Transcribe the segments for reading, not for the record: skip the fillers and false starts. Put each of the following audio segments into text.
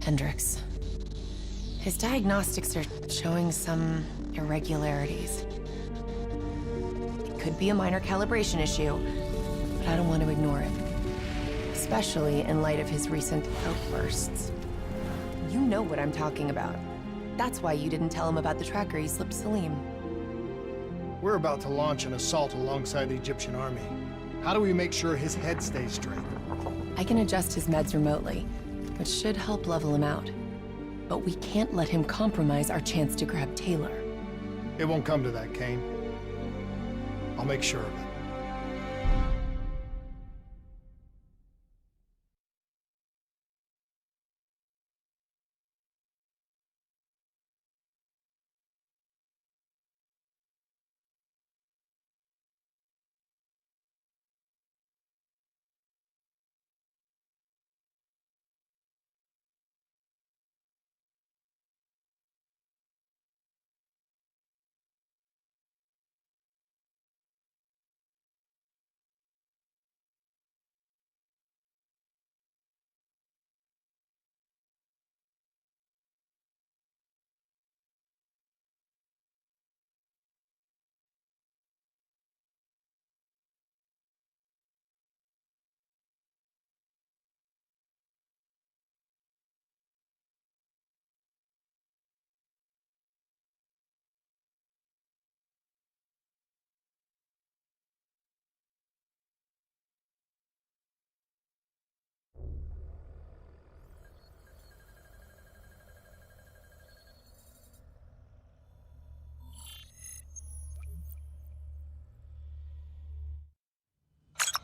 Hendricks. His diagnostics are showing some irregularities. It could be a minor calibration issue, but I don't want to ignore it. Especially in light of his recent outbursts. You know what I'm talking about. That's why you didn't tell him about the tracker he slipped Salim. We're about to launch an assault alongside the Egyptian army. How do we make sure his head stays straight? I can adjust his meds remotely, which should help level him out. But we can't let him compromise our chance to grab Taylor. It won't come to that, Kane. I'll make sure of it.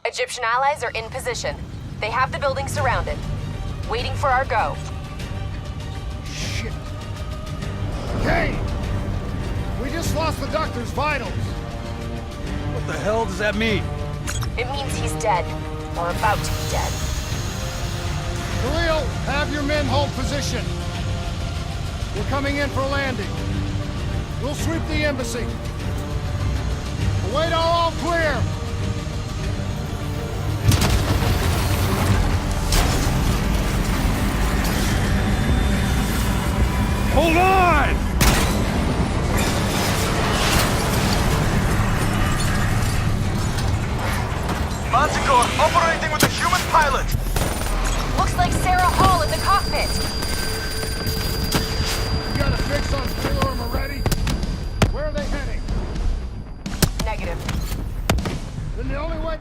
Egyptian allies are in position. They have the building surrounded. Waiting for our go. Shit. Kane! We just lost the doctor's vitals. What the hell does that mean? It means he's dead. Or about to be dead. Khalil, have your men hold position. We're coming in for landing. We'll sweep the embassy. Await all clear. Hold on! Manticore operating with a human pilot! Looks like Sarah Hall in the cockpit. You got a fix on Taylor and Moretti? Where are they heading? Negative. Then the only way...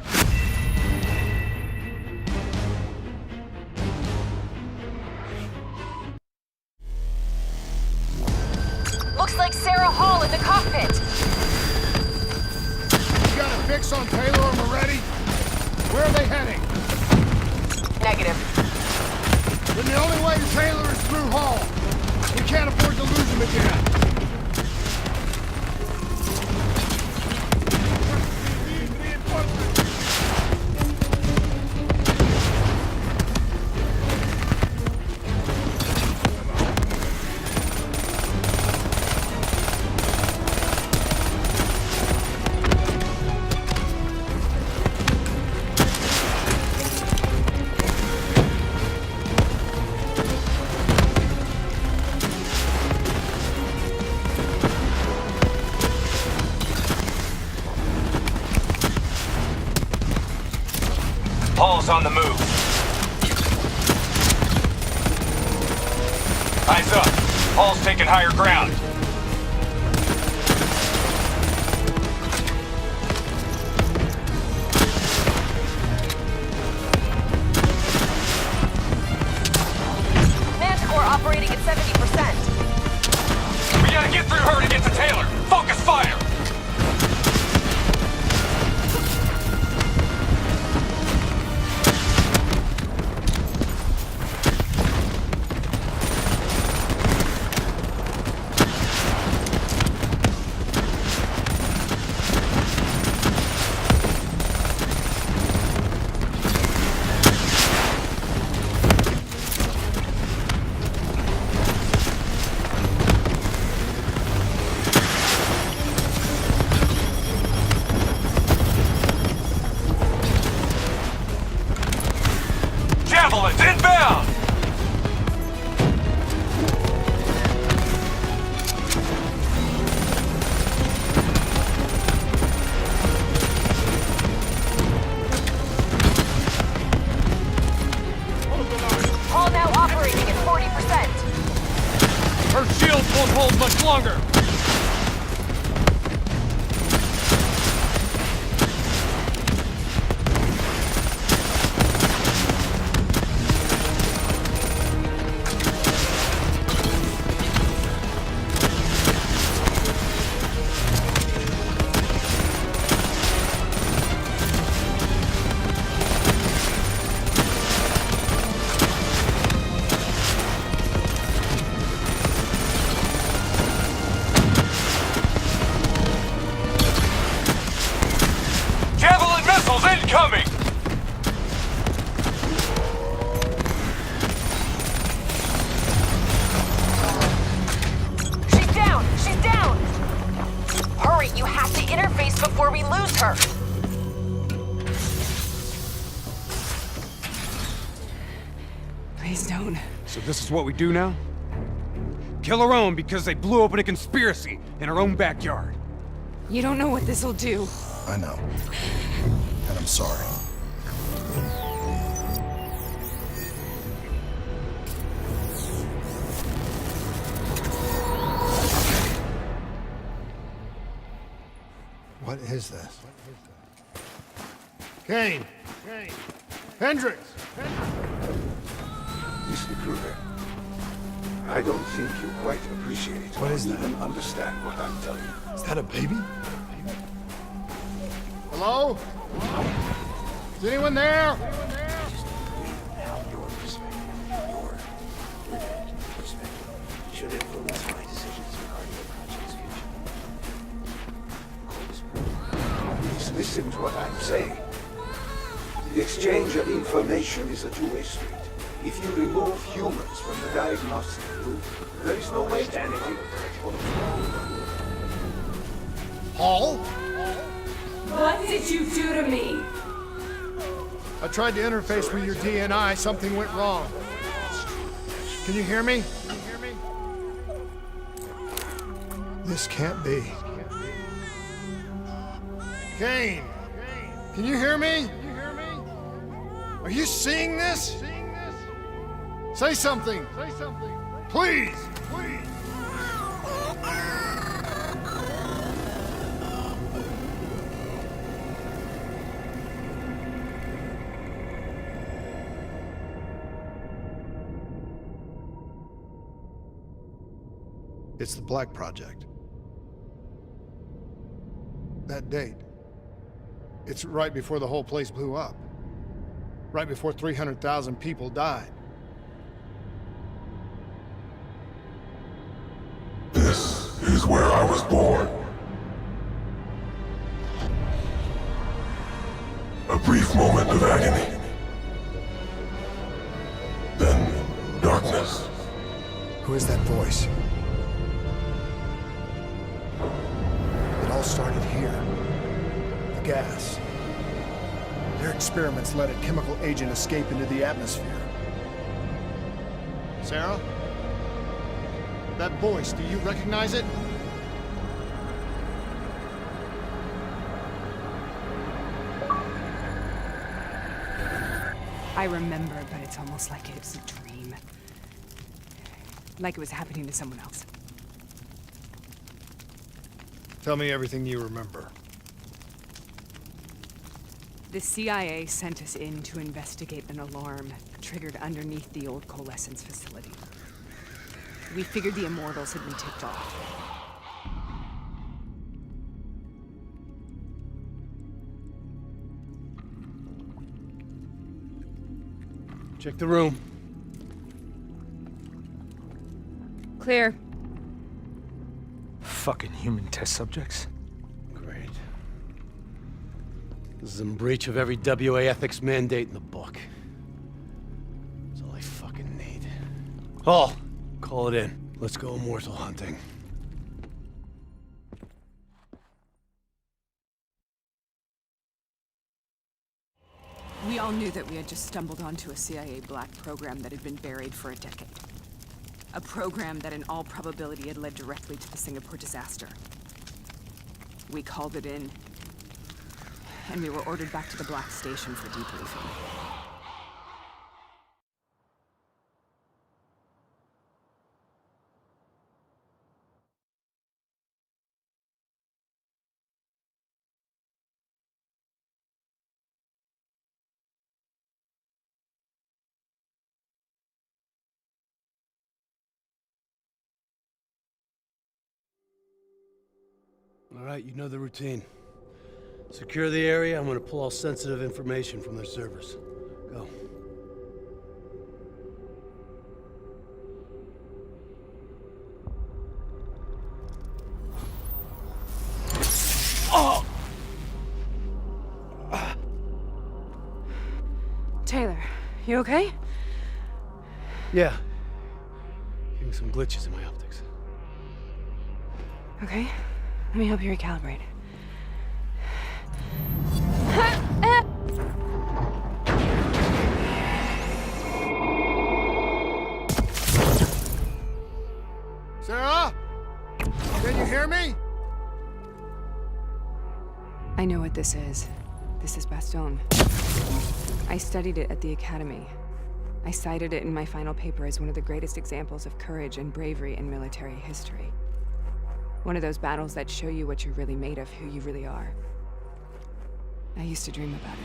Looks like Sarah Hall in the cockpit. You got a fix on Taylor and Moretti? Where are they heading? Negative. Then the only way to Taylor is through Hall. We can't afford to lose him again. Hall's on the move. Eyes up. Hall's taking higher ground. Manticore operating at 70%. We gotta get through her to get to Taylor. Focus fire! much longer! Javelin missiles incoming! She's down! She's down! Hurry, you have to interface before we lose her! Please don't. So this is what we do now? Kill our own because they blew open a conspiracy in our own backyard. You don't know what this'll do. I know. And I'm sorry. What is this? Kane! Kane! Hendricks! Mr. Kruger, I don't think you quite appreciate What or is that? even understand what I'm telling you. Is that a baby? Hello? Is anyone there? Now your perspective should influence my decisions regarding the project's future. Please listen to what I'm saying. The exchange of information is a two-way street. If you remove humans from the diagnostic loop, there is no way to anything. Paul? What did you do to me? I tried to interface with your DNI. Something went wrong. Can you hear me? This can't be. Kane! Can you hear me? Are you seeing this? Say something! Please! It's the Black Project. That date. It's right before the whole place blew up. Right before 300,000 people died. This is where I was born. A brief moment of agony. Then darkness. Who is that voice? It all started here. The gas. Their experiments let a chemical agent escape into the atmosphere. Sarah? That voice, do you recognize it? I remember, but it's almost like it's a dream. Like it was happening to someone else. Tell me everything you remember. The CIA sent us in to investigate an alarm triggered underneath the old coalescence facility. We figured the Immortals had been tipped off. Check the room. Clear. Fucking human test subjects. Great. This is in breach of every WA ethics mandate in the book. That's all I fucking need. Oh, call it in. Let's go immortal hunting. We all knew that we had just stumbled onto a CIA black program that had been buried for a decade. A program that in all probability had led directly to the Singapore disaster. We called it in, and we were ordered back to the Black Station for debriefing. All right, you know the routine. Secure the area. I'm gonna pull all sensitive information from their servers. Go. Taylor, you okay? Yeah. Getting some glitches in my optics. Okay. Let me help you recalibrate. Sarah? Can you hear me? I know what this is. This is Bastogne. I studied it at the Academy. I cited it in my final paper as one of the greatest examples of courage and bravery in military history. One of those battles that show you what you're really made of, who you really are. I used to dream about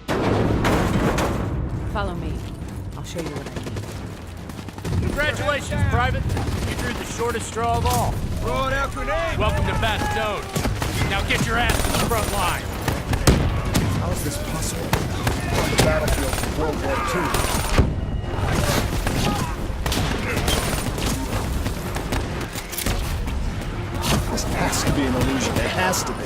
it. Follow me. I'll show you what I mean. Congratulations, Private. You drew the shortest straw of all. Throwing out grenades! Welcome to Bastogne. Now get your ass to the front line. How is this possible? On the battlefield of World War II. This has to be an illusion. It has to be.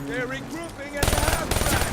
They're regrouping at the half-track!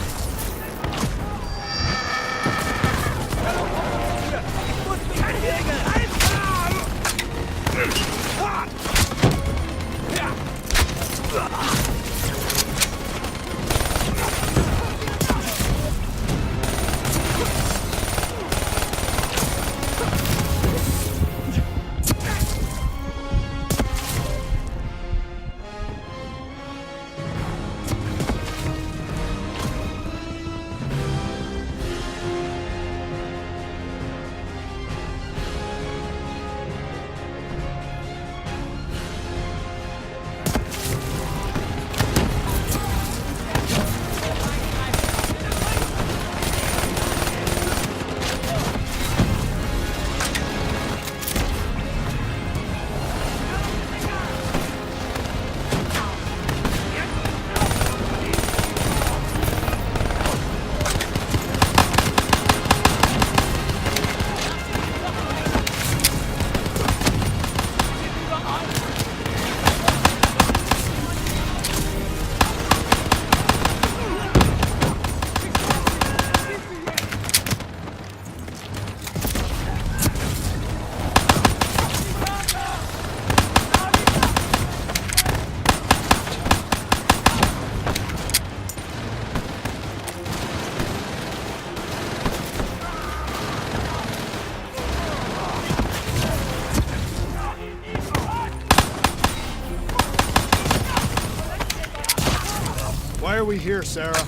Why are we here, Sarah?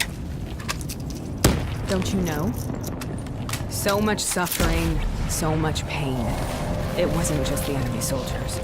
Don't you know? So much suffering, so much pain. It wasn't just the enemy soldiers.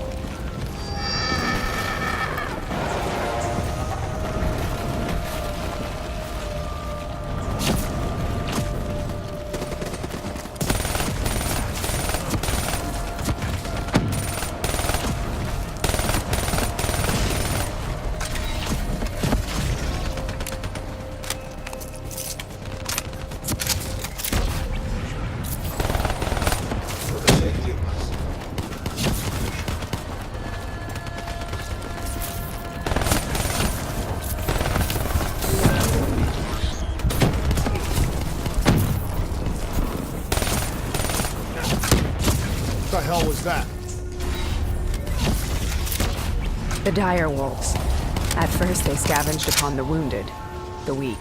that? The dire wolves. At first, they scavenged upon the wounded, the weak.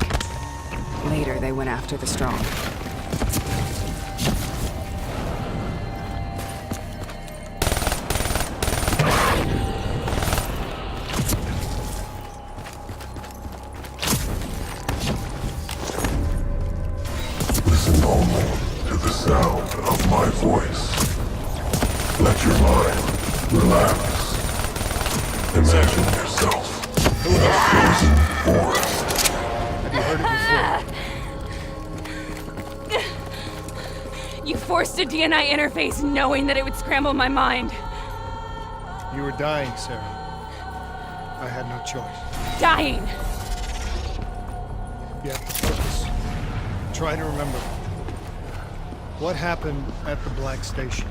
Later, they went after the strong. Listen only to the sound of my voice. Let your mind relax. Imagine yourself in a frozen forest. Have you heard it before? You forced a DNI interface knowing that it would scramble my mind. You were dying, Sarah. I had no choice. Dying! You have to focus. Try to remember. What happened at the Black Station?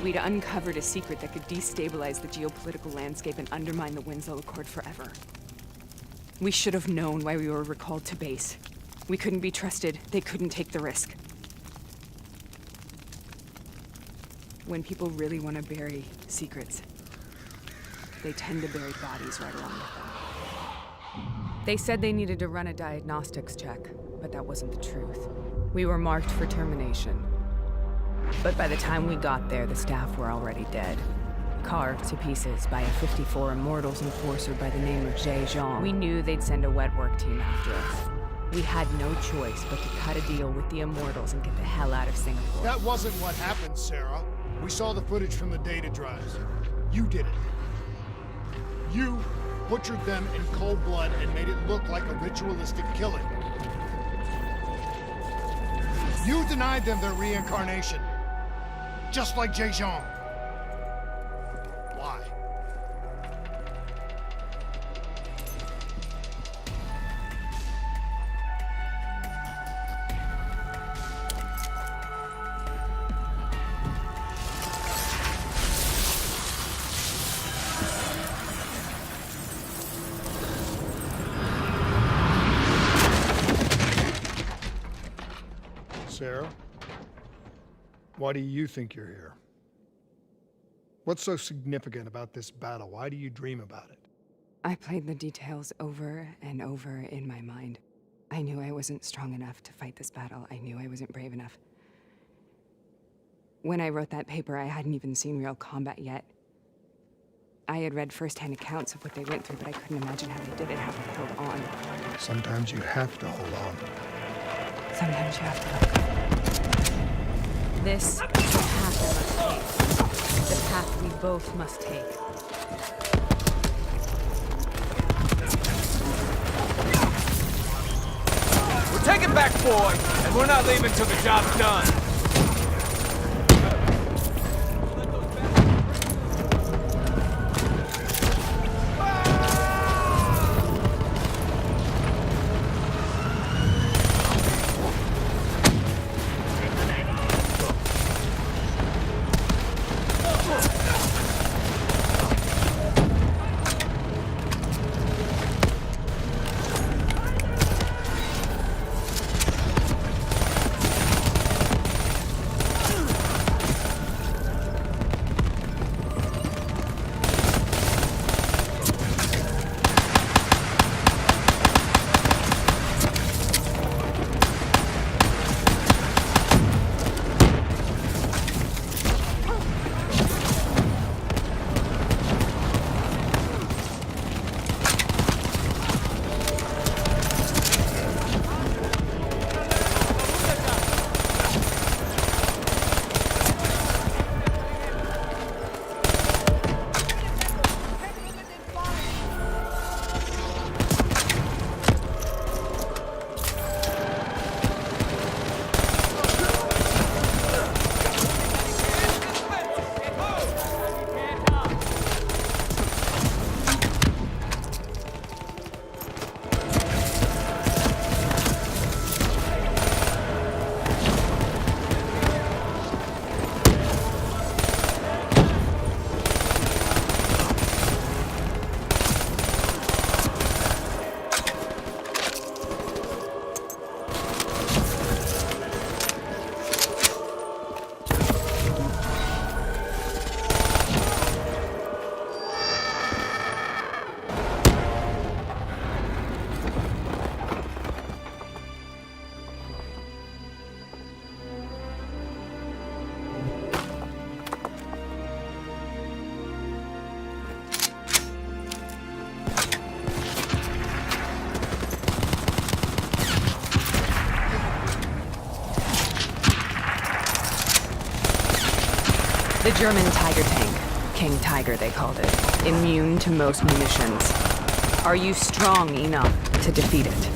We'd uncovered a secret that could destabilize the geopolitical landscape and undermine the Winslow Accord forever. We should have known why we were recalled to base. We couldn't be trusted. They couldn't take the risk. When people really want to bury secrets, they tend to bury bodies right along with them. They said they needed to run a diagnostics check, but that wasn't the truth. We were marked for termination. But by the time we got there, the staff were already dead. Carved to pieces by a 54 Immortals enforcer by the name of Jay Jean. We knew they'd send a wet work team after us. We had no choice but to cut a deal with the Immortals and get the hell out of Singapore. That wasn't what happened, Sarah. We saw the footage from the data drives. You did it. You butchered them in cold blood and made it look like a ritualistic killing. You denied them their reincarnation. Just like Jay Jean. Why? Sarah? Why do you think you're here? What's so significant about this battle? Why do you dream about it? I played the details over and over in my mind. I knew I wasn't strong enough to fight this battle. I knew I wasn't brave enough. When I wrote that paper, I hadn't even seen real combat yet. I had read first-hand accounts of what they went through, but I couldn't imagine how they did it, how they held on. Sometimes you have to hold on. Sometimes you have to let go. This is the path I must take. The path we both must take. We're taking back Boy, and we're not leaving till the job's done. The German Tiger tank. King Tiger, they called it. Immune to most munitions. Are you strong enough to defeat it?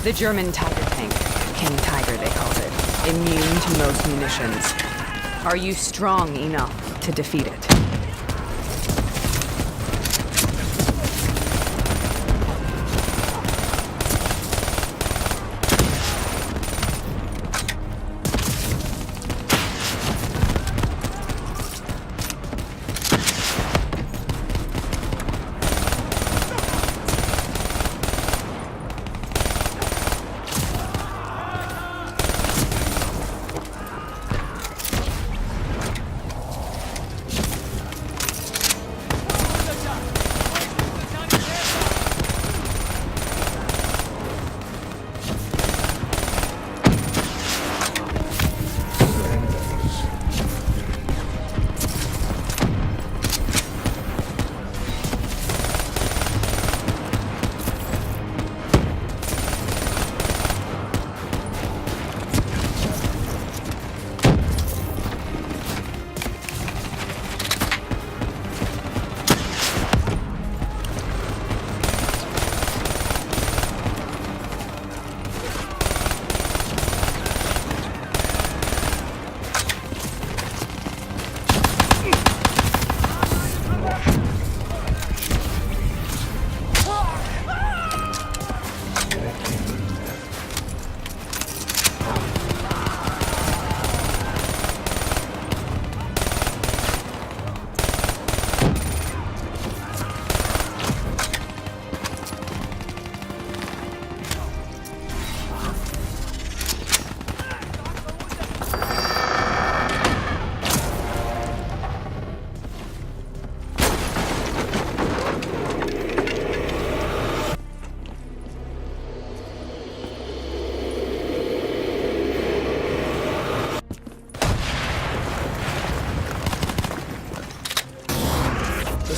The German Tiger tank. King Tiger, they called it. Immune to most munitions. Are you strong enough to defeat it?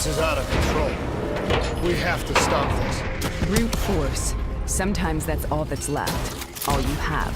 This is out of control. We have to stop this. Brute force. Sometimes that's all that's left. All you have.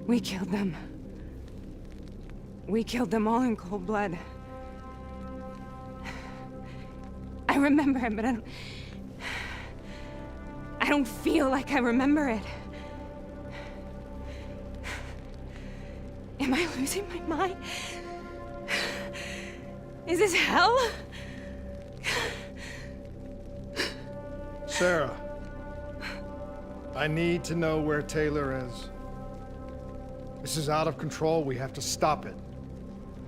We killed them. We killed them all in cold blood. I remember it, but I don't feel like I remember it. Am I losing my mind? Is this hell? Sarah, I need to know where Taylor is. This is out of control. We have to stop it.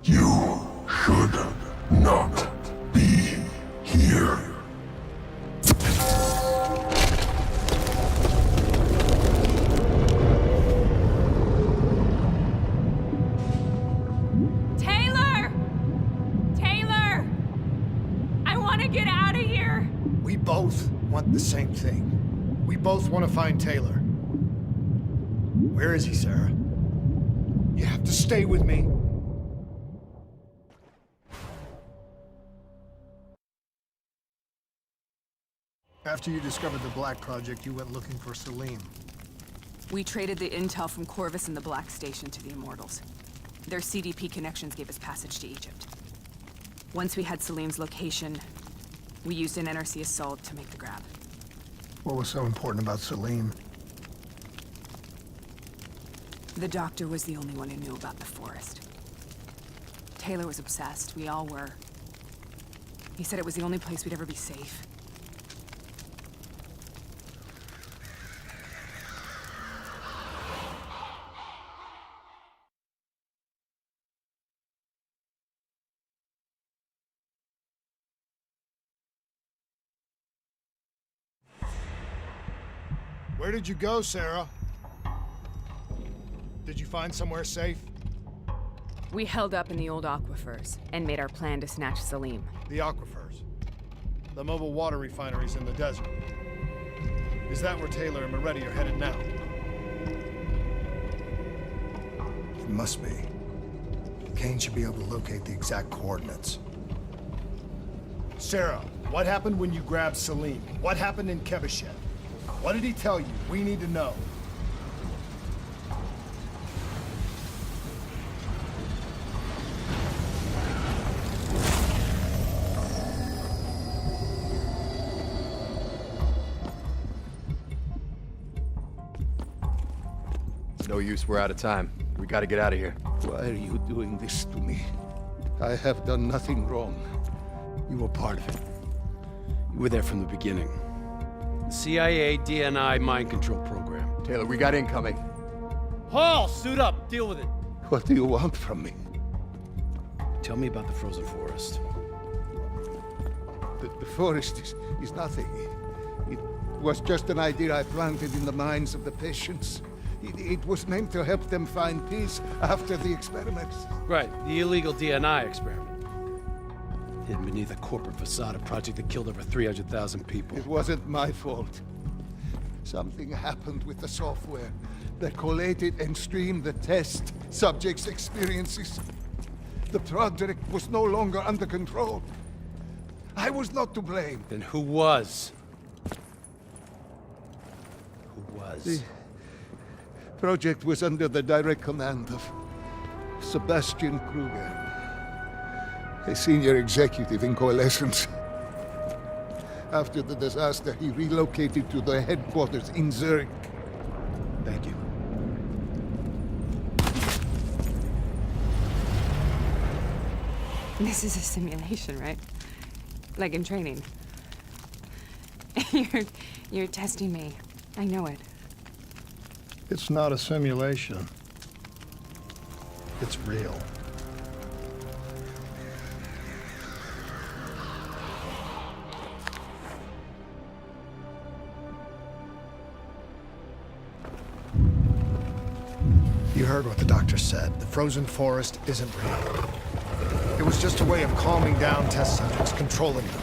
You should not be here. Taylor! Taylor! I want to get out of here! We both want the same thing. We both want to find Taylor. Where is he, Sarah? You have to stay with me. After you discovered the Black Project, you went looking for Salim. We traded the intel from Corvus and the Black Station to the Immortals. Their CDP connections gave us passage to Egypt. Once we had Salim's location, we used an NRC assault to make the grab. What was so important about Salim? The doctor was the only one who knew about the forest. Taylor was obsessed. We all were. He said it was the only place we'd ever be safe. Where did you go, Sarah? Did you find somewhere safe? We held up in the old aquifers and made our plan to snatch Salim. The aquifers. The mobile water refineries in the desert. Is that where Taylor and Moretti are headed now? It must be. Kane should be able to locate the exact coordinates. Sarah, what happened when you grabbed Salim? What happened in Kebashet? What did he tell you? We need to know. No use, we're out of time. We gotta get out of here. Why are you doing this to me? I have done nothing wrong. You were part of it. You were there from the beginning. The CIA DNI mind control program. Taylor, we got incoming. Hall, suit up. Deal with it. What do you want from me? Tell me about the frozen forest. The forest is nothing. It was just an idea I planted in the minds of the patients. It was meant to help them find peace after the experiments. Right, the illegal DNI experiment. Hidden beneath a corporate facade, a project that killed over 300,000 people. It wasn't my fault. Something happened with the software that collated and streamed the test subjects' experiences. The project was no longer under control. I was not to blame. Then who was? Who was? The project was under the direct command of Sebastian Kruger, a senior executive in Coalescence. After the disaster, he relocated to the headquarters in Zurich. Thank you. This is a simulation, right? Like in training. You're testing me. I know it. It's not a simulation. It's real. You heard what the doctor said. The frozen forest isn't real. It was just a way of calming down test subjects, controlling them.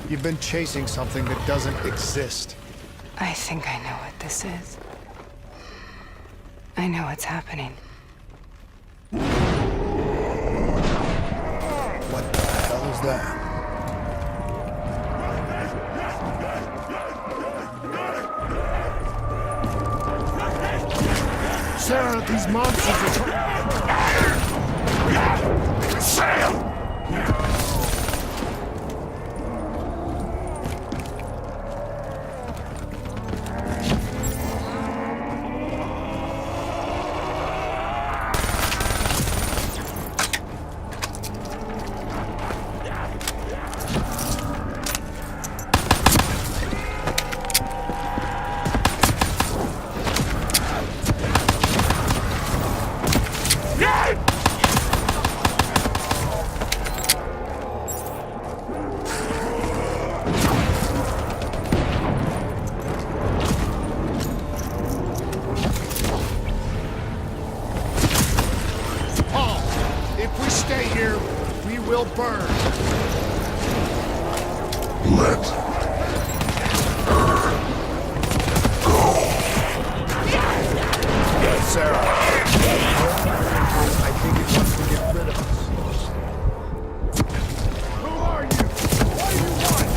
You've been chasing something that doesn't exist. I think I know what this is. I know what's happening. What the hell is that? out these monsters are trying... Sam! burn. Let her go. Yes, Sarah. I think it wants to get rid of us. Who are you? What do you want?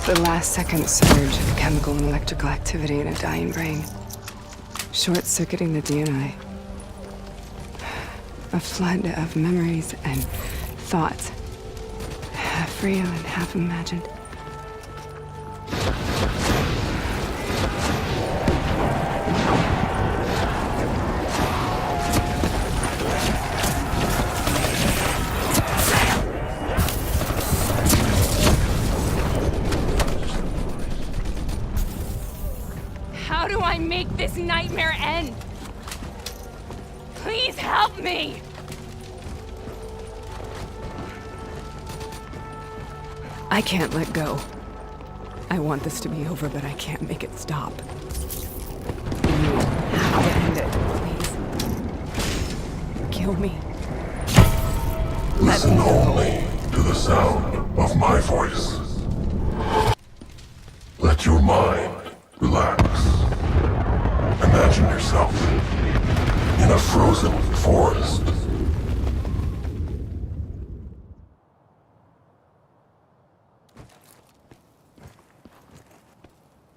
The last-second surge of chemical and electrical activity in a dying brain. Short-circuiting the DNA. A flood of memories and thoughts. Half real and half imagined. How do I make this nightmare end? Please help me! I can't let go. I want this to be over, but I can't make it stop. You have to end it, please. Kill me. Listen only to the sound of my voice. Let your mind relax. Imagine yourself in a frozen forest.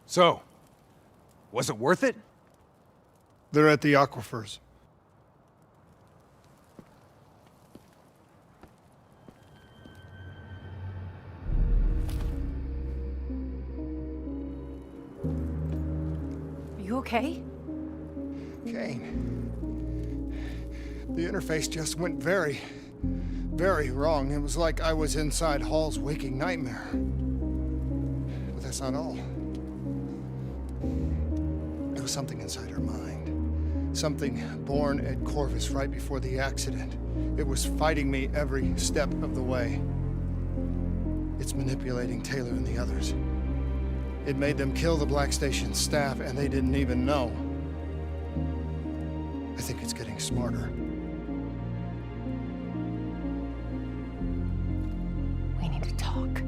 So, was it worth it? They're at the aquifers. Are you okay? Kane. The interface just went very, very wrong. It was like I was inside Hall's waking nightmare. But that's not all. It was something inside her mind. Something born at Corvus right before the accident. It was fighting me every step of the way. It's manipulating Taylor and the others. It made them kill the Black Station staff, and they didn't even know. I think it's getting smarter. We need to talk.